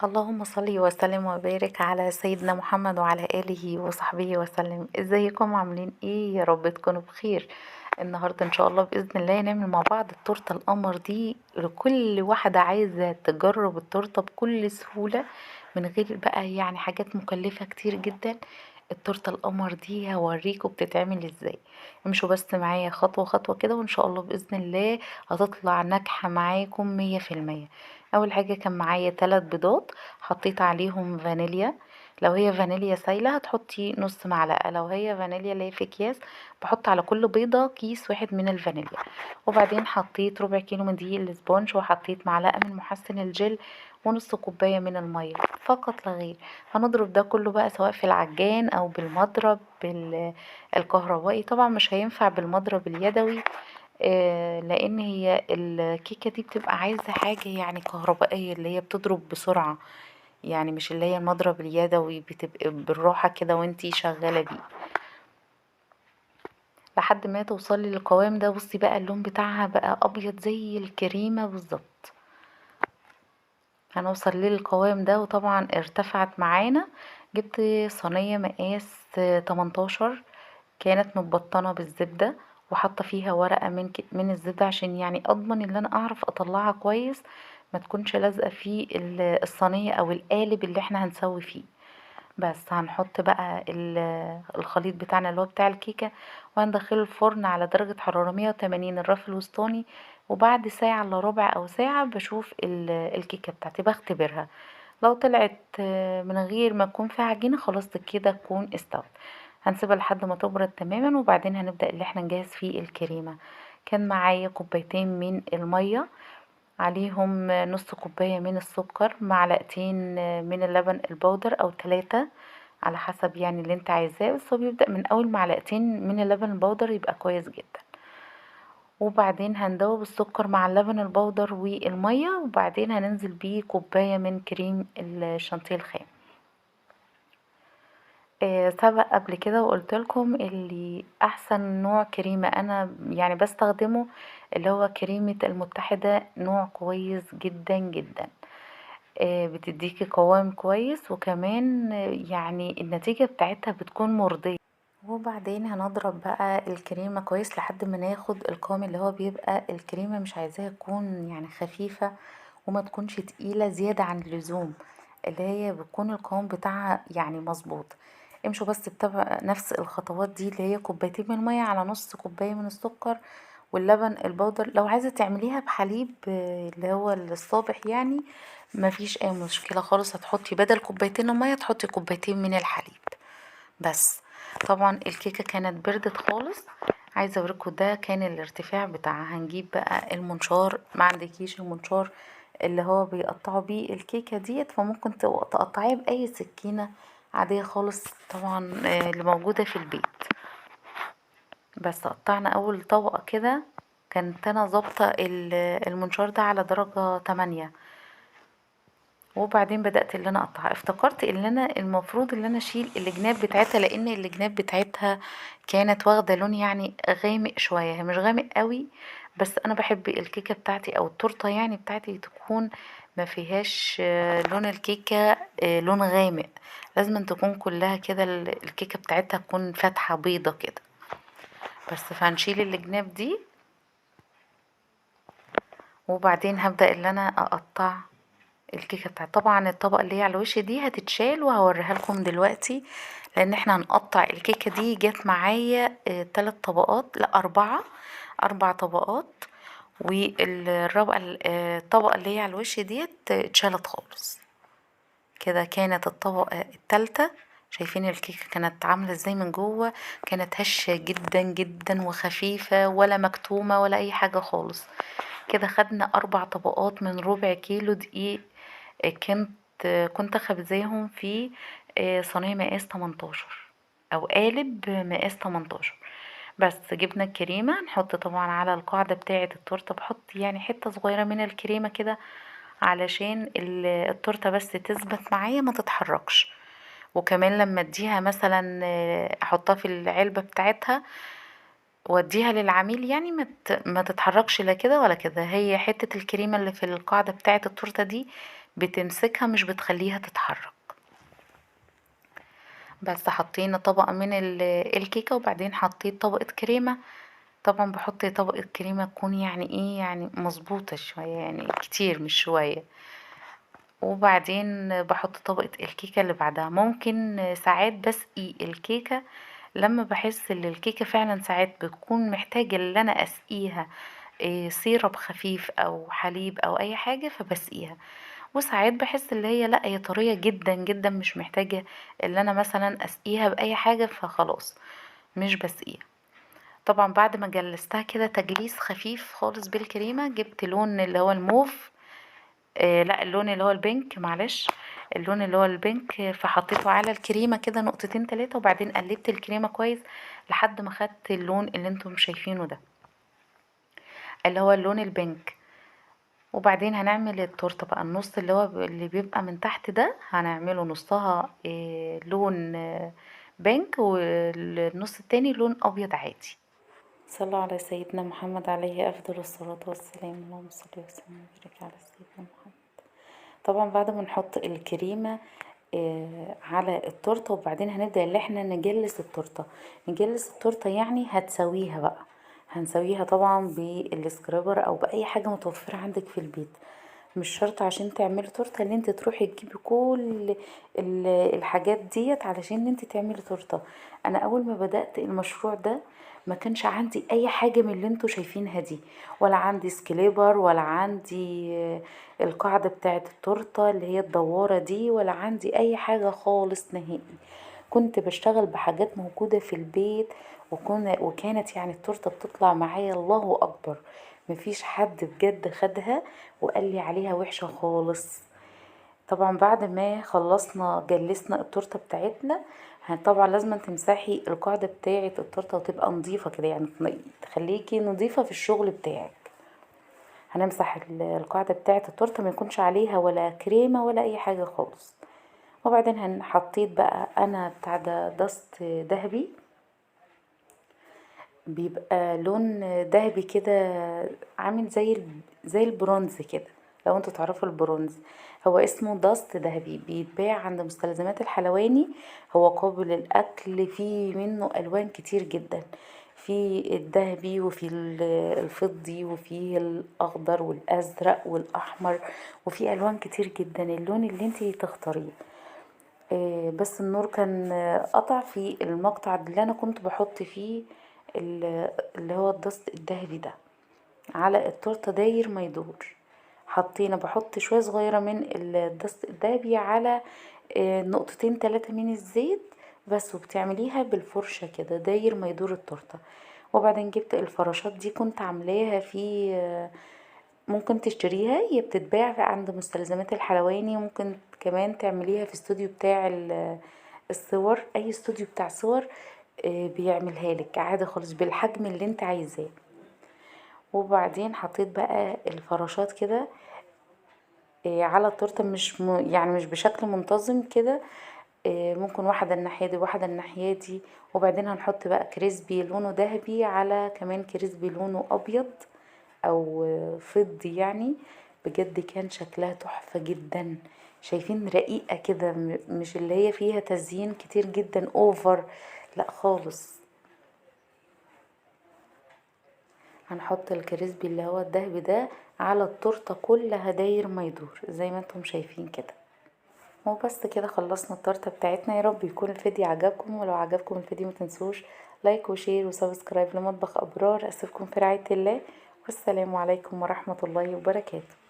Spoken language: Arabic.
اللهم صل وسلم وبارك على سيدنا محمد وعلى آله وصحبه وسلم. ازيكم عاملين ايه؟ يا رب تكونوا بخير. النهاردة ان شاء الله بإذن الله نعمل مع بعض التورتة القمر دي لكل واحدة عايزة تجرب التورتة بكل سهولة، من غير بقى يعني حاجات مكلفة كتير جدا. التورتة القمر دي هوريكم بتتعمل ازاي. امشوا بس معايا خطوة خطوة كده وان شاء الله بإذن الله هتطلع ناجحة معاكم 100%. اول حاجة كان معايا 3 بيضات، حطيت عليهم فانيليا. لو هي فانيليا سايلة هتحطي نص معلقة، لو هي فانيليا اللي هي في اكياس بحط على كل بيضة كيس واحد من الفانيليا. وبعدين حطيت ربع كيلو من دقيق الاسبونج، وحطيت معلقة من محسن الجل، ونص كوباية من المية فقط لا غير. هنضرب ده كله بقى سواء في العجان او بالمضرب الكهربائي. طبعا مش هينفع بالمضرب اليدوي، لان هي الكيكة دي بتبقى عايزة حاجة يعني كهربائية اللي هي بتضرب بسرعة، يعني مش اللي هي المضرب اليدوي بتبقى بالراحة كده وانتي شغالة بيه لحد ما توصلي للقوام ده. بصي بقى اللون بتاعها بقى ابيض زي الكريمة بالظبط. هنوصل للقوام ده وطبعا ارتفعت معانا. جبت صينية مقاس 18، كانت متبطنة بالزبدة، وحاطة فيها ورقة من الزبدة عشان يعني اضمن ان انا اعرف اطلعها كويس، ما تكونش لازقة في الصينية او القالب اللي احنا هنسوي فيه. بس هنحط بقى الخليط بتاعنا اللي هو بتاع الكيكة، وهندخله الفرن على درجة حرارة 180 الرف الوسطاني. وبعد ساعة الا ربع او ساعة بشوف الكيكة بتاعتي بختبرها. لو طلعت من غير ما تكون فيها عجينة خلاص كده تكون استوت. هنسيبها لحد ما تبرد تماما، وبعدين هنبدأ اللي احنا نجهز فيه الكريمة. كان معايا كوبايتين من المية، عليهم نص كوباية من السكر، معلقتين من اللبن البودر او 3 على حسب يعني اللي انت عايزاه، بس هو بيبدأ من اول معلقتين من اللبن البودر يبقى كويس جدا. وبعدين هندوب السكر مع اللبن البودر والمية، وبعدين هننزل بيه كوباية من كريم الشانتيه الخام. سبق قبل كده وقلتلكم اللي احسن نوع كريمة انا يعني بستخدمه اللي هو كريمة المتحدة، نوع كويس جدا جدا. بتديكي قوام كويس، وكمان يعني النتيجة بتاعتها بتكون مرضية. وبعدين هنضرب بقى الكريمة كويس لحد ما ناخد القوام اللي هو بيبقى الكريمة مش عايزاها تكون يعني خفيفة، وما تكونش تقيلة زيادة عن اللزوم، اللي هي بتكون القوام بتاعها يعني مظبوط. امشوا بس بتبع نفس الخطوات دي، اللي هي كوبايتين من المية على نص كوباية من السكر واللبن البودر. لو عايزة تعمليها بحليب اللي هو الصابح يعني مفيش اي مشكلة خالص، هتحطي بدل كوبايتين المية تحطي كوبايتين من الحليب بس. طبعا الكيكة كانت بردت خالص. عايزة اوريكم ده كان الارتفاع بتاعها. هنجيب بقى المنشار، ما عندكيش المنشار اللي هو بيقطعوا بيه الكيكة ديت فممكن تقطعيها بأي سكينة عادية خالص طبعا، اللي موجودة في البيت. بس قطعنا اول طبقة كده، كانت انا ظابطة المنشار ده على درجة 8. وبعدين بدأت اللي انا اقطعها، افتكرت ان انا المفروض ان انا اشيل الجناب بتاعتها، لان الجناب بتاعتها كانت واخدة لون يعني غامق شوية، هي مش غامق قوي، بس انا بحب الكيكة بتاعتي او التورتة يعني بتاعتي تكون ما فيهاش لون الكيكة لون غامق. لازم أن تكون كلها كده الكيكة بتاعتها تكون فاتحة بيضة كده. بس فهنشيل الجناب دي، وبعدين هبدأ اللي انا اقطع الكيكه بتاعت. طبعا الطبقه اللي هي على الوش دي هتتشال وهوريها لكم دلوقتي، لان احنا هنقطع الكيكه دي. جت معايا 3 طبقات، لا 4 طبقات. والرابعه الطبقه اللي هي على الوش ديت اتشالت خالص. كده كانت الطبقه التالتة. شايفين الكيكه كانت عامله ازاي من جوه؟ كانت هشه جدا جدا وخفيفه ولا مكتومه ولا اي حاجه خالص. كده خدنا 4 طبقات من ربع كيلو دقيق. كنت كنت خبزاهم في صينية مقاس 18 او قالب مقاس 18. بس جبنا الكريمة نحط طبعا على القاعدة بتاعة التورتة، بحط يعني حتة صغيرة من الكريمة كده علشان التورتة بس تثبت معايا ما تتحركش. وكمان لما اديها مثلا احطها في العلبة بتاعتها واديها للعميل يعني ما تتحركش لا كده ولا كده. هي حتة الكريمة اللي في القاعدة بتاعة التورتة دي بتمسكها مش بتخليها تتحرك. بس حطينا طبقة من الكيكة وبعدين حطيت طبقة كريمة. طبعا بحط طبقة كريمة تكون يعني ايه يعني مظبوطة شوية يعني كتير مش شوية. وبعدين بحط طبقة الكيكة اللي بعدها. ممكن ساعات بسقي الكيكة لما بحس ان الكيكة فعلا ساعات بتكون محتاجة ان انا اسقيها سيرب خفيف او حليب او اي حاجة فبسقيها. وساعات بحس اللي هي لا هي طرية جدا جدا مش محتاجة ان انا مثلا اسقيها باي حاجة فخلاص مش بسقيها. طبعا بعد ما جلستها كده تجليس خفيف خالص بالكريمة جبت لون اللي هو الموف. لا اللون اللي هو البينك معلش. اللون اللي هو البينك فحطيته على الكريمة كده نقطتين تلاتة وبعدين قلبت الكريمة كويس لحد ما خدت اللون اللي انتم شايفينه ده اللي هو اللون البينك. وبعدين هنعمل التورته بقى النص اللي هو اللي بيبقى من تحت ده هنعمله نصها لون بينك والنص التاني لون ابيض عادي. صلوا على سيدنا محمد عليه افضل الصلاة والسلام. اللهم صل وسلم وبارك على سيدنا محمد. طبعا بعد ما نحط الكريمة على التورته وبعدين هنبدأ اللي احنا نجلس التورته. نجلس التورته يعني هتسويها بقى. هنسويها طبعا بالسكرابر او باي حاجه متوفره عندك في البيت. مش شرط عشان تعملي تورته ان انت تروحي تجيبي كل الحاجات ديت علشان انت تعملي تورته. انا اول ما بدأت المشروع ده ما كانش عندي اي حاجة من اللي انتوا شايفينها دي. ولا عندي سكليبر ولا عندي القاعدة بتاعت التورته اللي هي الدوارة دي ولا عندي اي حاجة خالص نهائي. كنت بشتغل بحاجات موجودة في البيت. وكانت يعني التورته بتطلع معايا الله اكبر. مفيش حد بجد خدها وقال لي عليها وحشة خالص. طبعا بعد ما خلصنا جلسنا التورته بتاعتنا طبعا لازم تمسحي القاعده بتاعه التورته وتبقى نظيفه كده يعني تخليكي نظيفه في الشغل بتاعك. هنمسح القاعده بتاعه التورته ما يكونش عليها ولا كريمه ولا اي حاجه خالص. وبعدين حطيت بقى انا بتاع ده دست ذهبي. بيبقى لون ذهبي كده عامل زي البرونز كده. لو انتوا تعرفوا البرونز هو اسمه داست ذهبي بيتباع عند مستلزمات الحلواني. هو قابل للاكل فيه منه الوان كتير جدا. في الذهبي وفي الفضي وفي الاخضر والازرق والاحمر. وفي الوان كتير جدا اللون اللي انتي تختاريه. بس النور كان قطع في المقطع اللي انا كنت بحط فيه اللي هو الدست الذهبي ده على التورته داير ما يدور. حطينا بحط شويه صغيره من الدست الذهبي على نقطتين تلاتة من الزيت بس. وبتعمليها بالفرشه كده داير ما يدور التورته. وبعدين جبت الفراشات دي كنت عاملاها في ممكن تشتريها هي بتتباع عند مستلزمات الحلواني. وممكن كمان تعمليها في استوديو بتاع الصور اي استوديو بتاع صور بيعملها لك عادي خالص بالحجم اللي انت عايزاه. وبعدين حطيت بقى الفراشات كده على التورته مش يعني مش بشكل منتظم كده. ممكن واحدة الناحية دي واحدة الناحية دي. وبعدين هنحط بقى كريسبي لونه ذهبي على كمان كريسبي لونه ابيض او فضي يعني. بجد كان شكلها تحفة جدا. شايفين رقيقة كده مش اللي هي فيها تزيين كتير جدا اوفر. لا خالص. هنحط الكريسبي اللي هو الدهبي ده على التورته كلها داير ما يدور زي ما انتم شايفين كده. وبس كده خلصنا التورته بتاعتنا. يا رب يكون الفيديو عجبكم. ولو عجبكم الفيديو ما تنسوش لايك وشير وسبسكرايب لمطبخ ابرار. اسيبكم في رعاية الله والسلام عليكم ورحمة الله وبركاته.